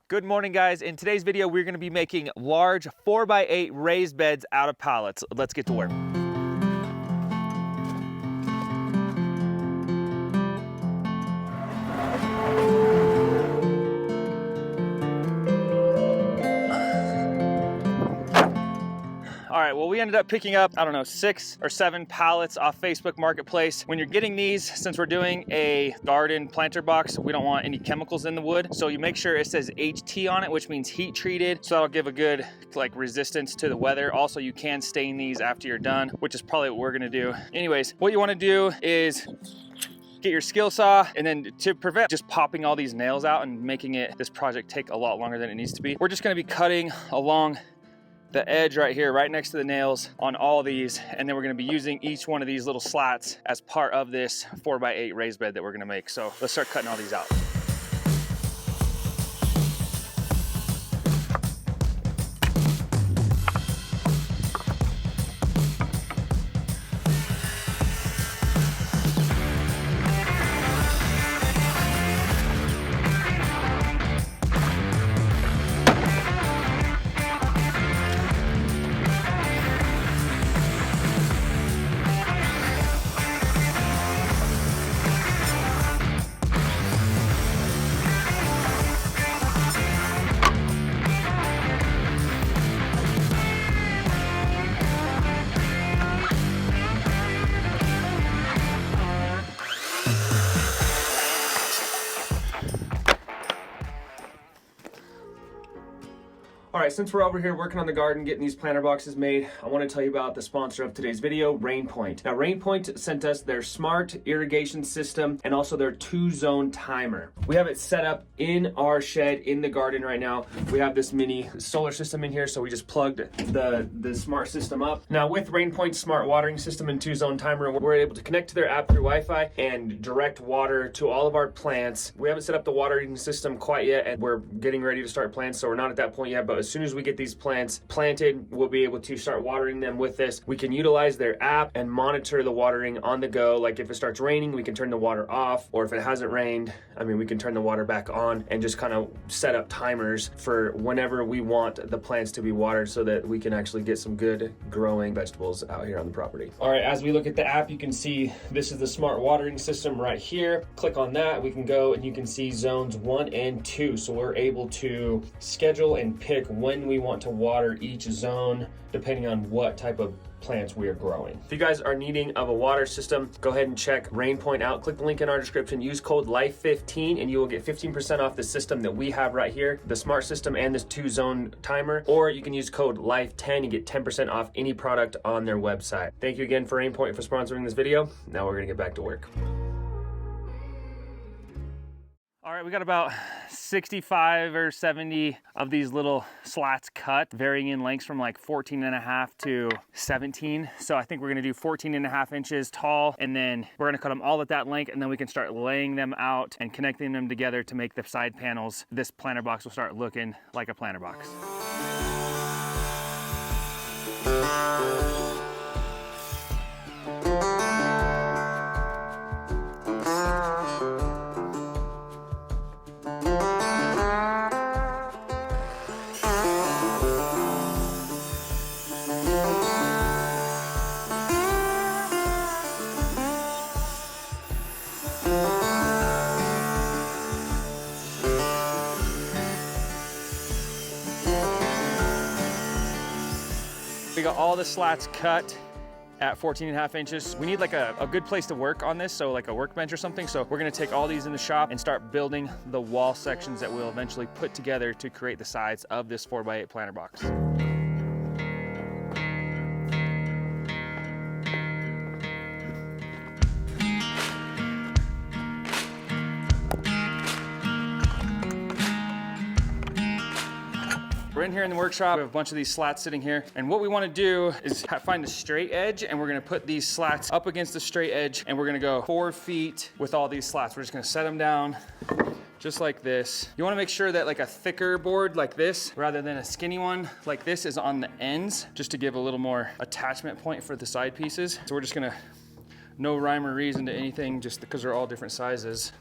Good morning, guys. In today's video, we're gonna be making large 4x8 raised beds out of pallets. Let's get to work. All right, well, we ended up picking up, I don't know, 6 or 7 pallets off Facebook Marketplace. When you're getting these, since we're doing a garden planter box, we don't want any chemicals in the wood. So you make sure it says HT on it, which means heat treated. So that'll give a good resistance to the weather. Also, you can stain these after you're done, which is probably what we're gonna do. Anyways, what you wanna do is get your skill saw, and then to prevent just popping all these nails out and making this project take a lot longer than it needs to be, we're just gonna be cutting along the edge right here, right next to the nails on all these, and then we're gonna be using each one of these little slats as part of this 4x8 raised bed that we're gonna make. So let's start cutting all these out. All right, since we're over here working on the garden, getting these planter boxes made, I want to tell you about the sponsor of today's video, RainPoint. Now, RainPoint sent us their smart irrigation system and also their 2-zone timer. We have it set up in our shed in the garden right now. We have this mini solar system in here, so we just plugged the smart system up. Now, with RainPoint's smart watering system and 2-zone timer, we're able to connect to their app through Wi-Fi and direct water to all of our plants. We haven't set up the watering system quite yet, and we're getting ready to start plants, so we're not at that point yet, but as soon as we get these plants planted, we'll be able to start watering them with this. We can utilize their app and monitor the watering on the go. Like if it starts raining, we can turn the water off, or if it hasn't rained, we can turn the water back on and just kind of set up timers for whenever we want the plants to be watered so that we can actually get some good growing vegetables out here on the property. All right, as we look at the app, you can see this is the smart watering system right here. Click on that, we can go and you can see zones 1 and 2. So we're able to schedule and pick when we want to water each zone depending on what type of plants we are growing. If you guys are needing of a water system, go ahead and check RainPoint out. Click the link in our description, use code LIFE15 and you will get 15% off the system that we have right here, the smart system and this 2-zone timer, or you can use code LIFE10 and get 10% off any product on their website. Thank you again for RainPoint for sponsoring this video. Now we're gonna get back to work. All right, we got about 65 or 70 of these little slats cut, varying in lengths from like 14.5 to 17. So I think we're gonna do 14.5 inches tall, and then we're gonna cut them all at that length, and then we can start laying them out and connecting them together to make the side panels. This planter box will start looking like a planter box. We got all the slats cut at 14.5 inches. We need like a good place to work on this, so like a workbench or something. So we're gonna take all these in the shop and start building the wall sections that we'll eventually put together to create the sides of this 4x8 planter box. We're in here in the workshop. We have a bunch of these slats sitting here. And what we want to do is find a straight edge, and we're going to put these slats up against the straight edge, and we're going to go 4 feet with all these slats. We're just going to set them down just like this. You want to make sure that like a thicker board like this, rather than a skinny one like this, is on the ends, just to give a little more attachment point for the side pieces. So we're just going to, no rhyme or reason to anything, just because they're all different sizes.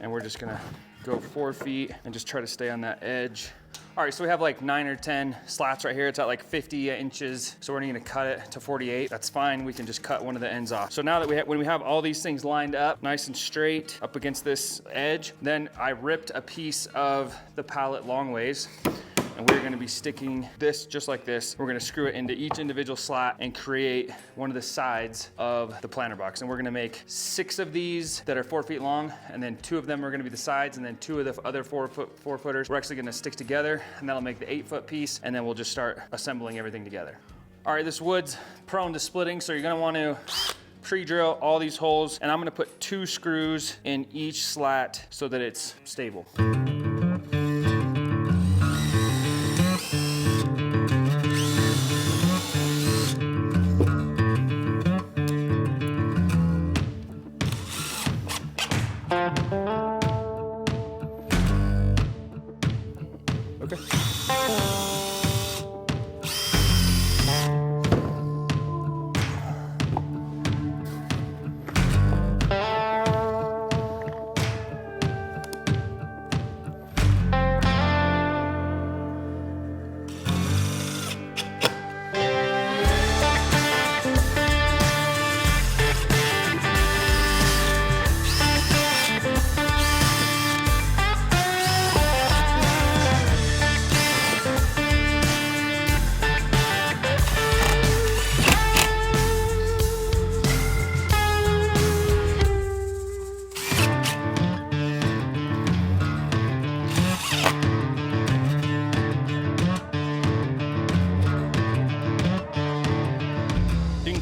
And we're just going to go 4 feet and just try to stay on that edge. All right, so we have like 9 or 10 slats right here. It's at like 50 inches. So we're gonna cut it to 48. That's fine, we can just cut one of the ends off. So now that when we have all these things lined up, nice and straight up against this edge, then I ripped a piece of the pallet long ways. And we're gonna be sticking this just like this. We're gonna screw it into each individual slat and create one of the sides of the planter box. And we're gonna make 6 of these that are 4 feet long, and then 2 of them are gonna be the sides, and then 2 of the other 4 footers we're actually gonna stick together, and that'll make the 8-foot piece, and then we'll just start assembling everything together. All right, this wood's prone to splitting, so you're gonna want to pre-drill all these holes, and I'm gonna put 2 screws in each slat so that it's stable.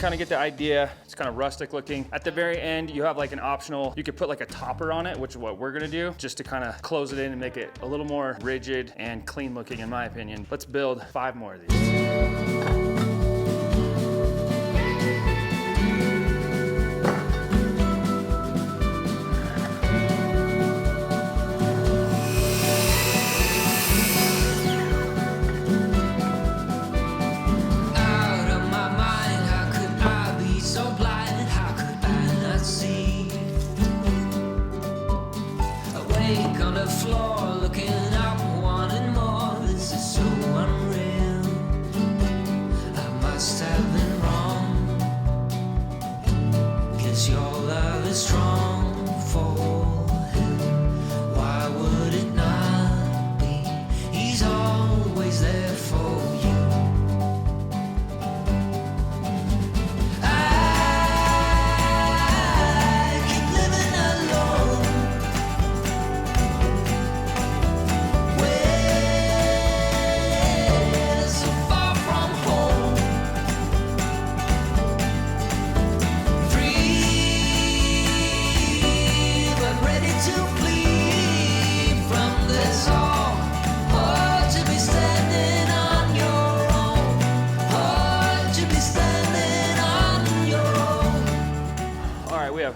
Kind of get the idea. It's kind of rustic looking. At the very end, you have like an optional, you could put like a topper on it, which is what we're gonna do, just to kind of close it in and make it a little more rigid and clean looking, in my opinion. Let's build 5 more of these. On the floor, looking up, wanting more. This is so unreal. I must have been wrong, 'cause your love is strong for him. Why would it not be? He's always there for you. I keep living alone.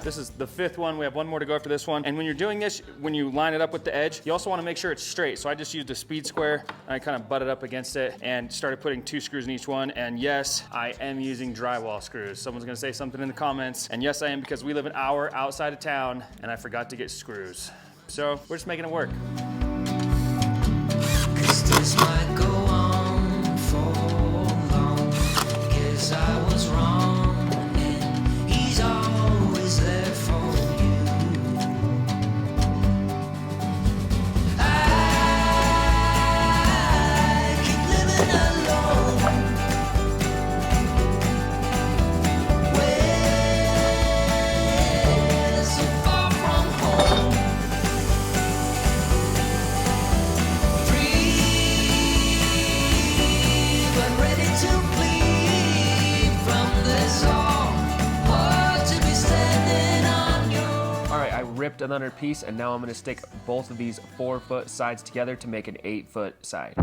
This is the 5th one. We have 1 more to go after this one. And when you're doing this, when you line it up with the edge, you also want to make sure it's straight. So I just used a speed square and I kind of butted up against it and started putting 2 screws in each one. And yes, I am using drywall screws. Someone's gonna say something in the comments. And yes, I am, because we live an hour outside of town and I forgot to get screws. So we're just making it work. 'Cause this might go on for long. Guess I was wrong. Ripped another piece, and now I'm going to stick both of these 4-foot sides together to make an 8-foot side.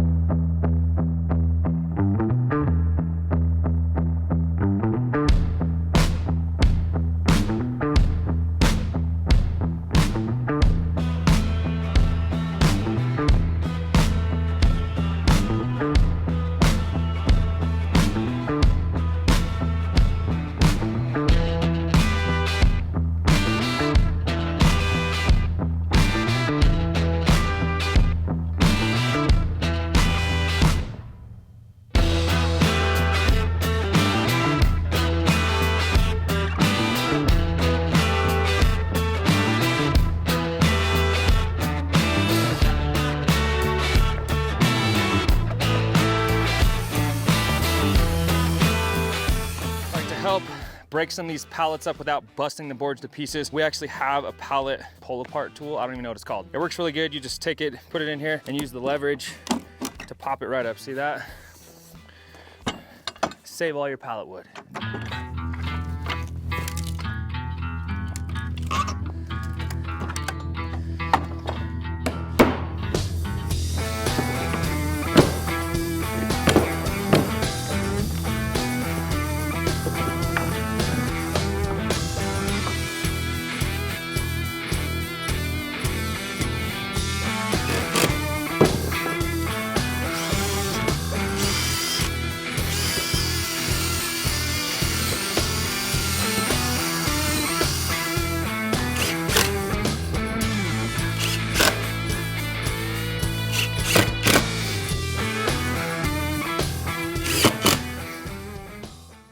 break some of these pallets up without busting the boards to pieces, we actually have a pallet pull apart tool. I don't even know what it's called. It works really good. You just take it, put it in here, and use the leverage to pop it right up. See that? Save all your pallet wood.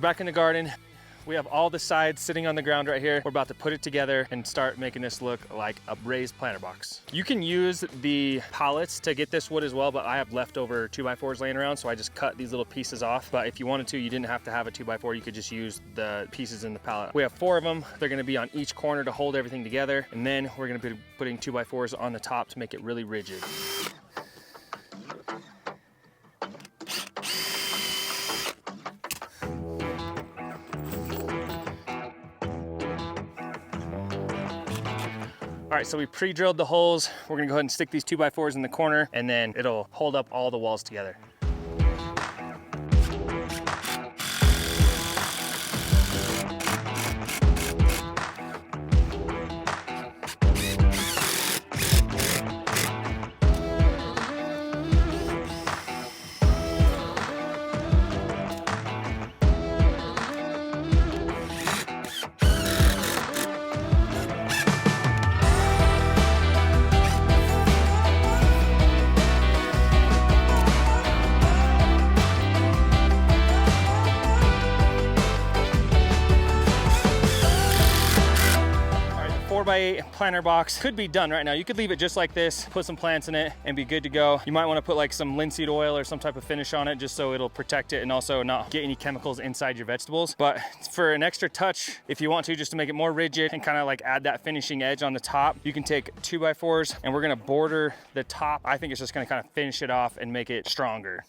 Back in the garden, we have all the sides sitting on the ground right here. We're about to put it together and start making this look like a raised planter box. You can use the pallets to get this wood as well, but I have leftover 2x4s laying around, so I just cut these little pieces off. But if you wanted to, you didn't have to have a 2x4. You could just use the pieces in the pallet. We have 4 of them. They're gonna be on each corner to hold everything together. And then we're gonna be putting 2x4s on the top to make it really rigid. All right, so we pre-drilled the holes. We're gonna go ahead and stick these 2x4s in the corner, and then it'll hold up all the walls together. by planter box could be done right now. You could leave it just like this, put some plants in it and be good to go. You might want to put like some linseed oil or some type of finish on it just so it'll protect it and also not get any chemicals inside your vegetables. But for an extra touch, if you want to, just to make it more rigid and kind of like add that finishing edge on the top, you can take 2x4s and we're gonna border the top. I think it's just gonna kind of finish it off and make it stronger.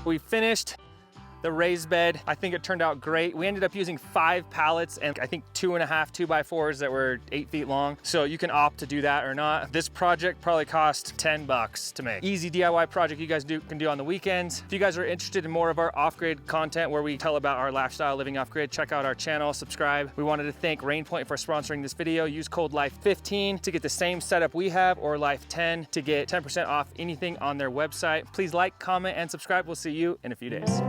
We finished the raised bed. I think it turned out great. We ended up using 5 pallets and I think 2.5 2x4s that were 8 feet long. So you can opt to do that or not. This project probably cost $10 to make. Easy DIY project you guys can do on the weekends. If you guys are interested in more of our off-grid content where we tell about our lifestyle living off-grid, check out our channel, subscribe. We wanted to thank RainPoint for sponsoring this video. Use code LIFE15 to get the same setup we have, or LIFE10 to get 10% off anything on their website. Please like, comment, and subscribe. We'll see you in a few days.